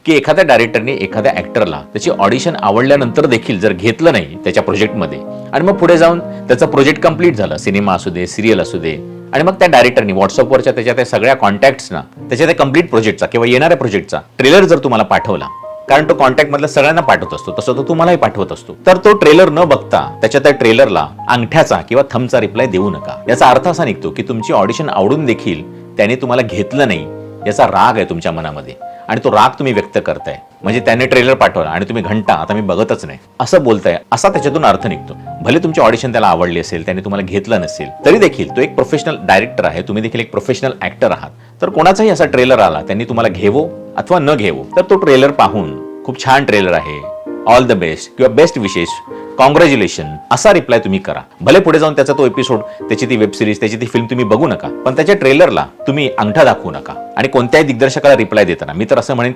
की एखाद्या डायरेक्टरने एखाद्या ऍक्टरला त्याची ऑडिशन आवडल्यानंतर देखील जर घेतलं नाही त्याच्या प्रोजेक्टमध्ये आणि मग पुढे जाऊन त्याचा प्रोजेक्ट कंप्लीट झाला, सिनेमा असू दे, सिरियल असू दे, आणि मग त्या डायरेक्टरनी व्हॉट्सअपवरच्या त्याच्या त्या सगळ्या कॉन्टॅक्ट्सना त्याच्या त्या कंप्लीट प्रोजेक्टचा किंवा येणाऱ्या प्रोजेक्टचा ट्रेलर जर तुम्हाला पाठवला, कारण तो कॉन्टॅक्ट मधल्या सगळ्यांना पाठवत असतो, तसं तो तुम्हालाही पाठवत असतो, तर तो ट्रेलर न बघता त्याच्या त्या ट्रेलरला अंगठ्याचा किंवा थंबचा रिप्लाय देऊ नका. याचा अर्थ असा निघतो की तुमची ऑडिशन आवडून देखील त्याने तुम्हाला घेतलं नाही याचा राग आहे तुमच्या मनामध्ये आणि तो राग तुम्ही व्यक्त करताय. म्हणजे त्याने ट्रेलर पाठवला आणि तुम्ही घंटा आता मी बघतच नाही असं बोलताय, असा त्याच्यातून अर्थ निघतो. भले तुमची ऑडिशन त्याला आवडली असेल, त्याने तुम्हाला घेतलं नसेल, तरी देखील तो एक प्रोफेशनल डायरेक्टर आहे, तुम्ही देखील एक प्रोफेशनल ऍक्टर आहात. तर कोणाचाही असा ट्रेलर आला, त्यांनी तुम्हाला घेवो अथवा न घेवो, तर तो ट्रेलर पाहून खूप छान ट्रेलर आहे, ऑल द बेस्ट किंवा बेस्ट विशेष, कॉंग्रॅच्युलेशन असा रिप्लाय तुम्ही करा. भले पुढे जाऊन त्याचा तो एपिसोड, त्याची ती वेब सिरीज, त्याची ती फिल्म तुम्ही बघू नका, पण त्याच्या ट्रेलरला तुम्ही अंगठा दाखवू नका. आणि कोणत्याही दिग्दर्शकाला रिप्लाय देताना मी तर असं म्हणेन